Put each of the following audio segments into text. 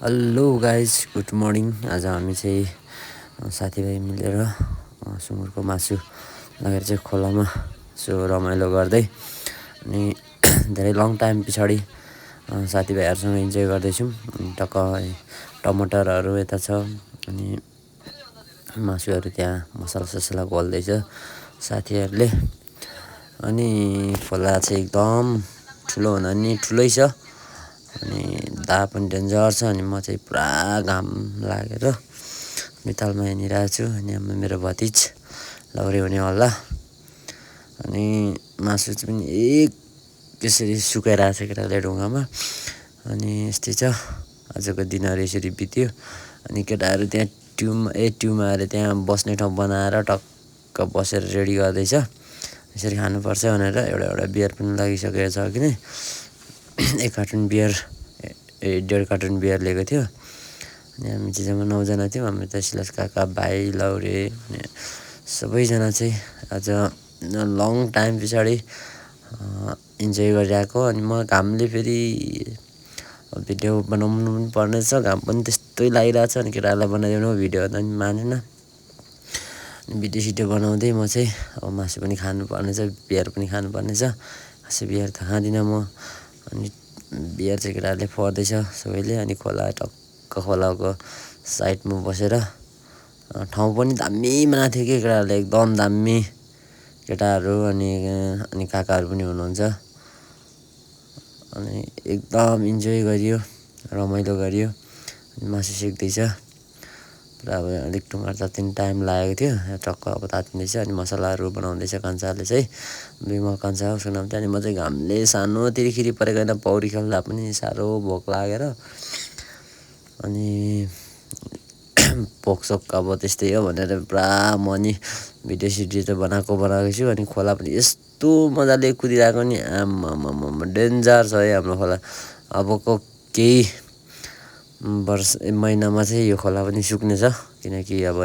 Hello guys good morning. आज हामी चाहिँ साथीभाइ मिलेर सुँगुरको मासु लगेर चाहिँ खोलामा यसो रमाइलो गर्दै अनि धेरै लङ टाइम पछाडि साथीभाइहरूसँग इन्जोय गर्दैछौँ। टक्क टमाटरहरू यता छ अनि मासुहरू त्यहाँ मसला घोल्दैछ साथीहरूले। अनि खोला चाहिँ एकदम ठुलो भन्दा पनि ठुलै छ अनि दाहा पनि डेन्जर छ। अनि म चाहिँ पुरा घाम लागेर मितालमा यहाँनिर आएको छु। अनि मेरो भतिज लौरे हुने होला। अनि मासु चाहिँ पनि यसरी सुकाइरहेको छ केटाले ढुङ्गामा। अनि यस्तै छ आजको दिनहरू यसरी बित्यो। अनि केटाहरू त्यहाँ ट्युमा आएर त्यहाँ बस्ने ठाउँ बनाएर टक्क बसेर रेडी गर्दैछ यसरी खानुपर्छ भनेर। एउटा बियर पनि लागिसकेको छ कि नै 1 कार्टुन बियर 1.5 कार्टुन बियर लिएको थियो। अनि हामी चाहिँ जम्मा 9 जना थियौँ। हामी त सिलास काका भाइ लौरे अनि सबैजना चाहिँ आज लङ टाइम पछाडि इन्जोय गरिरहेको। अनि म घामले फेरि भिडियो बनाउनु पनि पर्नेछ, घाम पनि त्यस्तै लागिरहेको छ। अनि केटाहरूलाई बनाइदिनु भिडियो त नि मानेन। भिडियो सिडियो बनाउँदै म चाहिँ अब मासु पनि खानुपर्नेछ, बियर पनि खानुपर्नेछ। खासै बियर त खाँदिनँ म। अनि बियर चाहिँ केटाहरूले पर्दैछ सबैले। अनि टक्क खोलाको साइडमा बसेर ठाउँ पनि दामी बनाएको थियो कि केटाहरूले, एकदम दामी केटाहरू अनि काकाहरू पनि हुनुहुन्छ। अनि एकदम इन्जोय गरियो, रमाइलो गरियो। अनि मासु सेक्दैछ र अब अलिक टुङ्गा तात्तिनु टाइम लागेको थियो, टक्क अब तात्तिँदैछ। अनि मसलाहरू बनाउँदैछ कान्छाले चाहिँ, बिमल कान्छा उसको नाम चाहिँ। अनि म चाहिँ घामले सानो तिरिखिरी परेको होइन, पौडी खेल्दा पनि साह्रो भोक लागेर अनि भोकसोक अब त्यस्तै हो भनेर पुरा म नि भिडियो सिडियो त बनाएको छु। अनि खोला पनि यस्तो मजाले कुदिरहेको नि आम्मामामा डेन्जर छ है हाम्रो खोला। अबको केही महिनामा चाहिँ यो खोला पनि सुक्नेछ, किनकि अब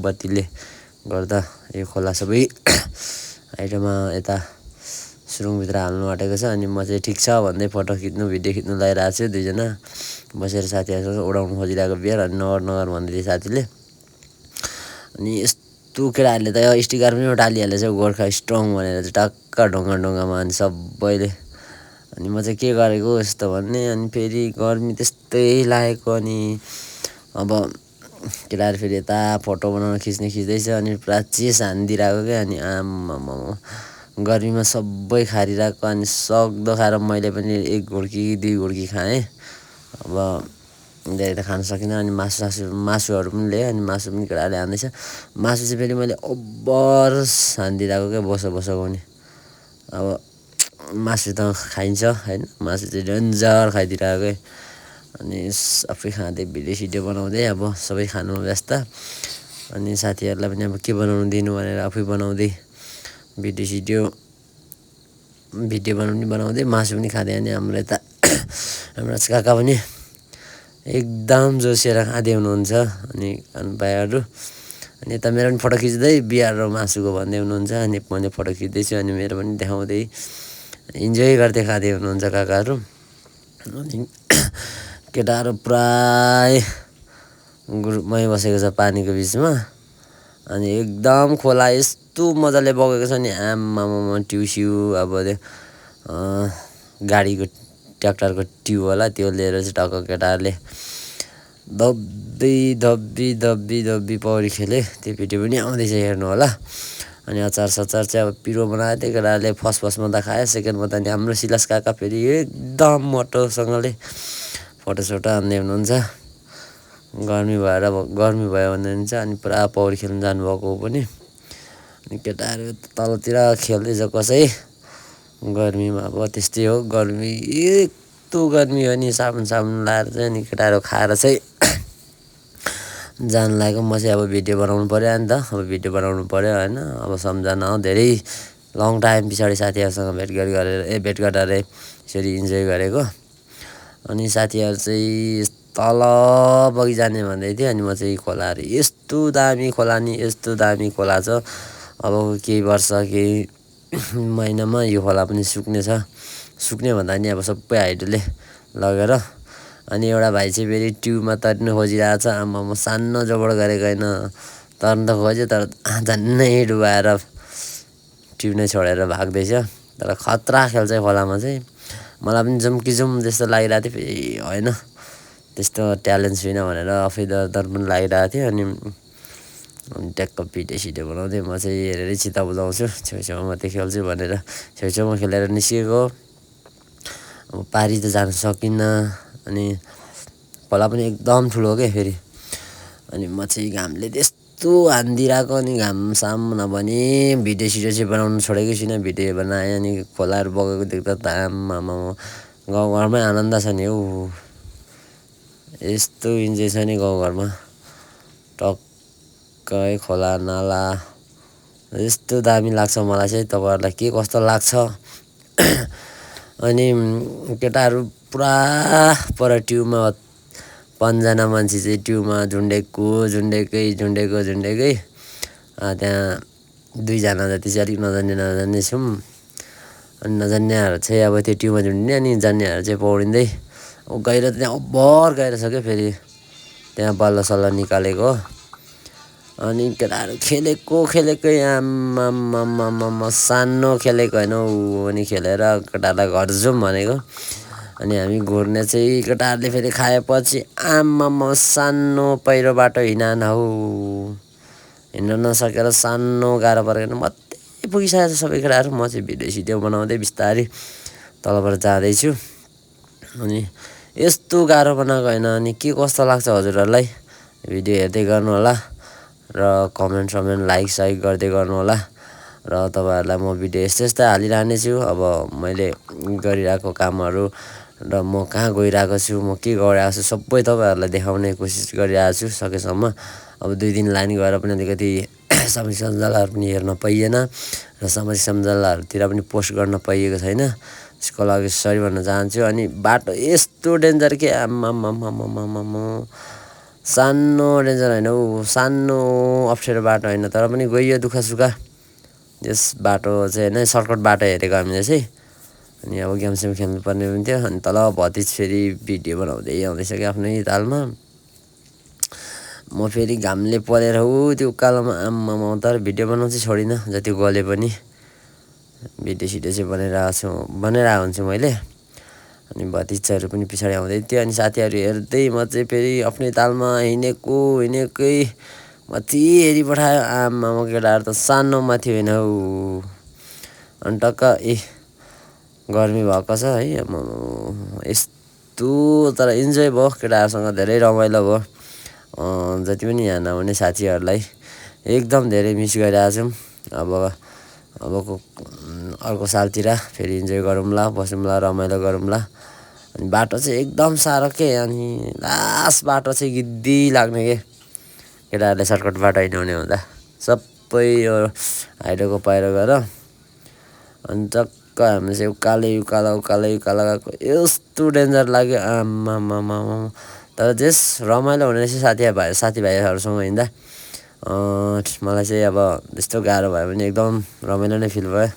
बत्तीले गर्दा यो खोला सबै आइटमा यता सुरुङभित्र हाल्नु आँटेको छ। अनि म चाहिँ ठिक छ भन्दै फोटो खिच्नु भिडियो खिच्नु लगाइरहेको छु। दुईजना बसेर साथीहरूसँग उडाउनु खोजिरहेको बियर। अनि नगर भन्दै थियो साथीले। अनि यस्तो केटाहरूले त स्टिकर पनि टालिहालेछ गोर्खा स्ट्रङ भनेर चाहिँ टक्क ढुङ्गामा। अनि सबैले अनि म चाहिँ के गरेको यस्तो भन्ने। अनि फेरि गर्मी त्यस्तै लागेको। अनि अब केटाहरू फेरि यता फोटो बनाउन खिच्दैछ। अनि पुरा चिस हानिदिइरहेको क्या। अनि आम्मामा गर्मीमा सबै खारिरहेको। अनि सक्दो खाएर मैले पनि 1 घुर्की 2 घुर्की खाएँ। अब धेरै त खान सकिनँ। अनि मासुहरू पनि ल्याएँ। अनि मासु पनि केटाहरूले हान्दैछ। मासु चाहिँ फेरि मैले ओभर हानिदिइरहेको क्या, बोसोको पनि। अब मासु त खाइन्छ होइन, मासु चाहिँ डेन्जर खाइदिइरहेको क्या। अनि आफै खाँदै भिडियो सिडियो बनाउँदै अब सबै खानुमा व्यस्त। अनि साथीहरूलाई पनि अब के बनाउनु दिनु भनेर आफै बनाउँदै भिडियो बनाउँदै मासु पनि खाँदै। अनि हाम्रो यता हाम्रो काका पनि एकदम जोसिएर खाँदै हुनुहुन्छ। अनि भाइहरू अनि यता मेरो पनि फोटो खिच्दै बियर र मासुको भन्दै हुनुहुन्छ। अनि मैले फोटो खिच्दैछु अनि मेरो पनि देखाउँदै इन्जोय गर्दै खाँदै हुनुहुन्छ काकाहरू। अनि केटाहरू प्राय ग्रुपमै बसेको छ पानीको बिचमा। अनि एकदम खोला यस्तो मजाले बगेको छ नि आम्मामामा ट्युसिउ अब गाडीको ट्र्याक्टरको ट्युब होला त्यो लिएर चाहिँ टक्क केटाहरूले दब्बी पौडी खेले। त्यो भिडियो पनि आउँदैछ हेर्नु होला। अनि अचार चाहिँ अब पिरो बनाएको थियो केटाहरूले। फर्स्टमा त खायो, सेकेन्डमा त अनि हाम्रो सिलास काका फेरि एकदम मोटोसँगले फोटोसोटो हान्दै हुनुहुन्छ। गर्मी भयो भन्नुहुन्छ। अनि पुरा पौडी खेल्नु जानुभएको हो पनि। अनि केटाहरू तलतिर खेल्दैछ कसै गर्मीमा। अब त्यस्तै हो गर्मी, यस्तो गर्मी हो नि साबुन लाएर चाहिँ। अनि केटाहरू खाएर चाहिँ जान लागेको। म चाहिँ अब भिडियो बनाउनु पऱ्यो नि त, अब भिडियो बनाउनु पऱ्यो होइन। अब सम्झना हो, धेरै लङ टाइम पछाडि साथीहरूसँग भेट गरेर यसरी इन्जोय गरेको। अनि साथीहरू चाहिँ तल बगिजाने भन्दै थियो। अनि म चाहिँ खोलाहरू यस्तो दामी खोला नि यस्तो दामी खोला छ। अब केही वर्ष केही महिनामा यो खोला पनि सुक्ने भन्दा नि अब सबै हाइड्रोले लगेर अनि एउटा भाइ चाहिँ फेरि ट्युबमा तर्नु खोजिरहेको छ। आम्मामा सानो जोबड गरेको होइन, तर्नु त खोज्यो तर झन्नै डुबाएर ट्युब नै छोडेर भाग्दैछ। तर खतरा खेल्छ खोलामा चाहिँ। मलाई पनि जाउँ कि जाउँ जस्तो लागिरहेको थियो, फेरि होइन त्यस्तो ट्यालेन्ट छुइनँ भनेर आफै डर पनि लागिरहेको थियो। अनि ट्याक्क भिडियो बनाउँदै म चाहिँ हेरेरै चित्त बुझाउँछु, छेउछेउमा मात्रै खेल्छु भनेर छेउछेउमा खेलेर निस्किएको। अब पारी त जान सकिनँ। अनि खोला पनि एकदम ठुलो क्या फेरि। अनि म चाहिँ घामले त्यस्तो हानिदिरहेको, अनि घामसाम नभने भिडियो चाहिँ बनाउनु छोडेकै छुइनँ। भिडियो बनाएँ, अनि खोलाहरू बगेको देख्दा त आम्मामा गाउँघरमै आनन्द छ नि हौ। यस्तो इन्जोय छ नि गाउँघरमा, टक्कै खोला नाला यस्तो दामी लाग्छ मलाई चाहिँ। तपाईँहरूलाई के कस्तो लाग्छ? अनि केटाहरू पुरा पर ट्युबमा 5जना मान्छे चाहिँ ट्युबमा झुन्डेकै त्यहाँ 2जना जति चाहिँ अलिक नजान्ने छौँ। अनि नजान्नेहरू चाहिँ अब त्यो ट्युबमा झुन्डिने, अनि जान्नेहरू चाहिँ पौडिँदै। अब गहिरो त त्यहाँ ओभर गहिरो छ क्या फेरि, त्यहाँ बल्ल निकालेको। अनि केटाहरू खेलेकै आम्मामा सानो खेलेको होइन हौ। अनि खेलेर केटाहरूलाई घर जाउँ भनेको, अनि हामी घुर्ने चाहिँ केटाहरूले फेरि खाएपछि आम्मामा सानो पहिरो बाटो हिँड हौ, हिँड्न नसकेर सानो गाह्रो परेर मात्रै पुगिसकेको छ सबै केटाहरू। म चाहिँ भिडियो बनाउँदै बिस्तारै तलबाट जाँदैछु। अनि यस्तो गाह्रो बनाएको होइन। अनि के कस्तो लाग्छ हजुरहरूलाई? भिडियो हेर्दै गर्नु होला र कमेन्ट लाइक गर्दै गर्नु होला। र तपाईँहरूलाई म भिडियो यस्तै हालिरहने छु। अब मैले गरिरहेको कामहरू र म कहाँ गइरहेको छु, म के गरिरहेको छु, सबै तपाईँहरूलाई देखाउने कोसिस गरिरहेको छु सकेसम्म। अब 2 दिन लाइन गएर पनि अलिकति सामाजिक सञ्जालहरू पनि हेर्न पाइएन र सामाजिक सञ्जालहरूतिर पनि पोस्ट गर्न पाइएको छैन। त्यसको लागि सरी भन्न चाहन्छु। अनि बाटो यस्तो डेन्जर के आम्मामा सानो डेन्जर होइन हौ, सानो अप्ठ्यारो बाटो होइन, तर पनि गइयो दुःख सुख। यस बाटो चाहिँ होइन सर्टकट बाटो हेरेको हामीले चाहिँ। अनि अब गेमसेम खेल्नुपर्ने पनि थियो। अनि तल भतिज फेरि भिडियो बनाउँदै आउँदैछ क्या आफ्नै तालमा। म फेरि घामले परेर हौ त्यो उकालोमा आम्मामा, तर भिडियो बनाउनु चाहिँ छोडिनँ। जति गले पनि भिडियो चाहिँ बनाइरहेको हुन्छु मैले। अनि भतिजाहरू पनि पछाडि आउँदै थियो। अनि साथीहरू हेर्दै म चाहिँ फेरि आफ्नै तालमा हिँडेकै माथि हेरिपठायो। आम्मामा केटाहरू त सानो माथि होइन हौ। अनि टक्क गर्मी भएको छ है, यस्तो तर इन्जोय भयो केटाहरूसँग, धेरै रमाइलो भयो। जति पनि यहाँ नहुने साथीहरूलाई एकदम धेरै मिस गरिरहेको छौँ। अबको अर्को सालतिर फेरि इन्जोय गरौँला, बसौँला, रमाइलो गरौँला। अनि बाटो चाहिँ एकदम साह्रो के, अनि लास्ट बाटो चाहिँ गिद्दी लाग्ने के केटाहरूले सर्टकट बाटो हिँडाउने हुँदा सबै यो हाइड्रोको पहिरो गएर। अनि टक्क हामी चाहिँ उकालो गएको, यस्तो डेन्जर लाग्यो आम्मामा। तर त्यस रमाइलो हुने रहेछ साथीभाइहरूसँग हिँड्दा। मलाई चाहिँ अब त्यस्तो गाह्रो भयो भने एकदम रमाइलो नै फिल भयो।